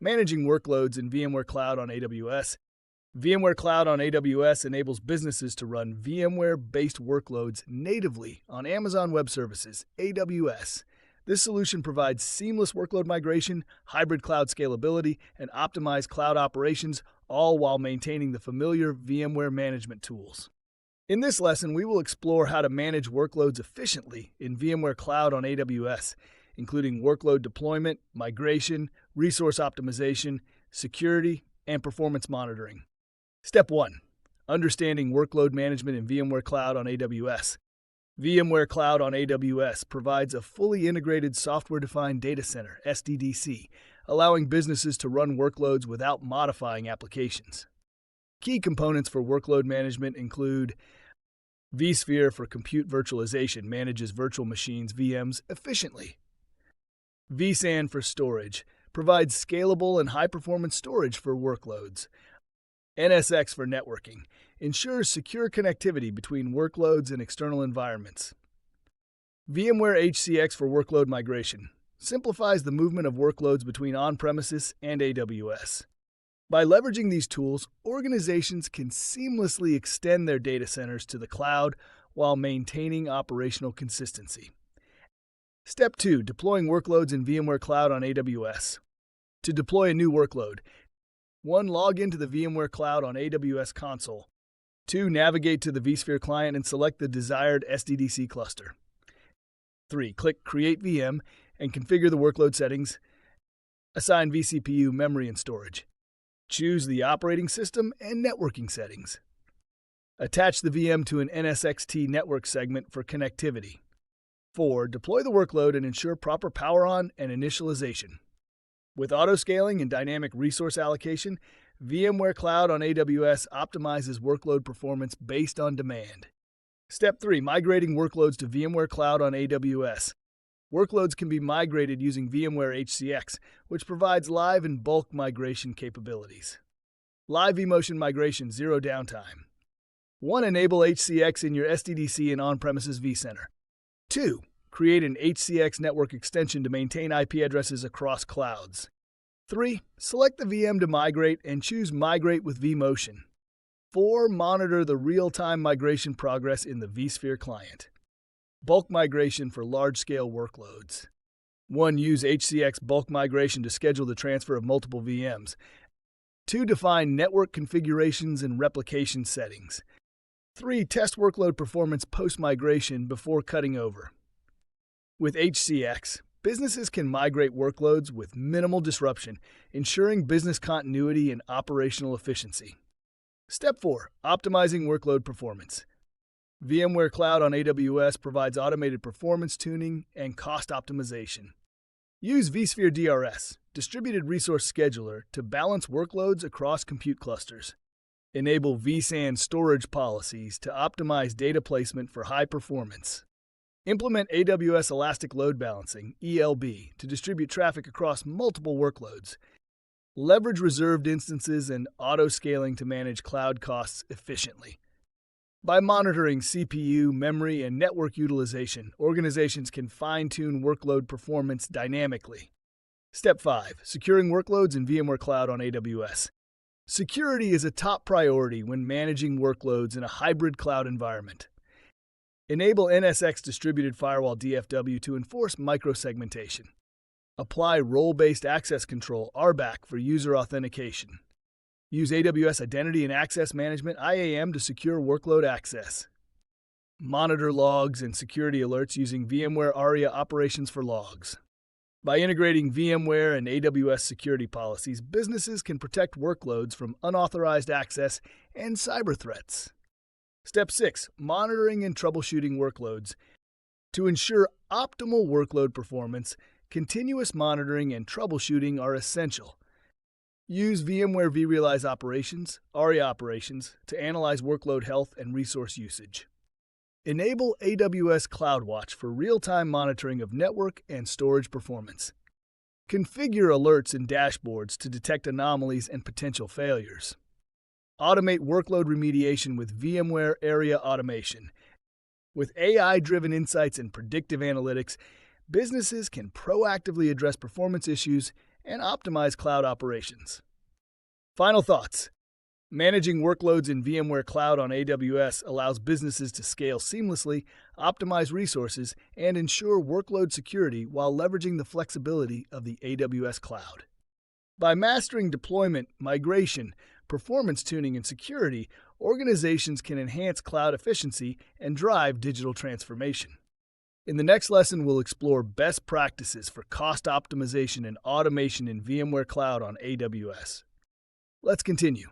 Managing workloads in VMware Cloud on AWS. VMware Cloud on AWS enables businesses to run VMware-based workloads natively on Amazon Web Services, AWS. This solution provides seamless workload migration, hybrid cloud scalability, and optimized cloud operations, all while maintaining the familiar VMware management tools. In this lesson, we will explore how to manage workloads efficiently in VMware Cloud on AWS, including workload deployment, migration, resource optimization, security, and performance monitoring. Step 1. Understanding workload management in VMware Cloud on AWS. VMware Cloud on AWS provides a fully integrated software-defined data center, SDDC, allowing businesses to run workloads without modifying applications. Key components for workload management include vSphere for compute virtualization manages virtual machines VMs efficiently. vSAN for storage provides scalable and high-performance storage for workloads. NSX for networking ensures secure connectivity between workloads and external environments. VMware HCX for workload migration simplifies the movement of workloads between on-premises and AWS. By leveraging these tools, organizations can seamlessly extend their data centers to the cloud while maintaining operational consistency. Step 2. Deploying workloads in VMware Cloud on AWS. To deploy a new workload, 1. Log into the VMware Cloud on AWS console. 2. Navigate to the vSphere client and select the desired SDDC cluster. 3. Click Create VM and configure the workload settings. Assign vCPU, memory, and storage. Choose the operating system and networking settings. Attach the VM to an NSX-T network segment for connectivity. 4. Deploy the workload and ensure proper power on and initialization. With auto-scaling and dynamic resource allocation, VMware Cloud on AWS optimizes workload performance based on demand. Step 3. Migrating workloads to VMware Cloud on AWS. Workloads can be migrated using VMware HCX, which provides live and bulk migration capabilities. Live vMotion migration, zero downtime. 1. Enable HCX in your SDDC and on-premises vCenter. 2. Create an HCX network extension to maintain IP addresses across clouds. 3. Select the VM to migrate and choose Migrate with vMotion. 4. Monitor the real-time migration progress in the vSphere client. Bulk migration for large-scale workloads. 1. Use HCX bulk migration to schedule the transfer of multiple VMs. 2. Define network configurations and replication settings. 3. Test workload performance post-migration before cutting over. With HCX, businesses can migrate workloads with minimal disruption, ensuring business continuity and operational efficiency. Step 4. Optimizing workload performance. VMware Cloud on AWS provides automated performance tuning and cost optimization. Use vSphere DRS, Distributed Resource Scheduler, to balance workloads across compute clusters. Enable vSAN storage policies to optimize data placement for high performance. Implement AWS Elastic Load Balancing, ELB, to distribute traffic across multiple workloads. Leverage reserved instances and auto-scaling to manage cloud costs efficiently. By monitoring CPU, memory, and network utilization, organizations can fine-tune workload performance dynamically. Step 5. Securing workloads in VMware Cloud on AWS. Security is a top priority when managing workloads in a hybrid cloud environment. Enable NSX Distributed Firewall DFW to enforce microsegmentation. Apply Role-Based Access Control, RBAC, for user authentication. Use AWS Identity and Access Management, IAM, to secure workload access. Monitor logs and security alerts using VMware Aria Operations for logs. By integrating VMware and AWS security policies, businesses can protect workloads from unauthorized access and cyber threats. Step 6. Monitoring and troubleshooting workloads. To ensure optimal workload performance, continuous monitoring and troubleshooting are essential. Use VMware vRealize Operations, Aria Operations, to analyze workload health and resource usage. Enable AWS CloudWatch for real-time monitoring of network and storage performance. Configure alerts and dashboards to detect anomalies and potential failures. Automate workload remediation with VMware Aria Automation. With AI-driven insights and predictive analytics, businesses can proactively address performance issues and optimize cloud operations. Final thoughts. Managing workloads in VMware Cloud on AWS allows businesses to scale seamlessly, optimize resources, and ensure workload security while leveraging the flexibility of the AWS cloud. By mastering deployment, migration, performance tuning, and security, organizations can enhance cloud efficiency and drive digital transformation. In the next lesson, we'll explore best practices for cost optimization and automation in VMware Cloud on AWS. Let's continue.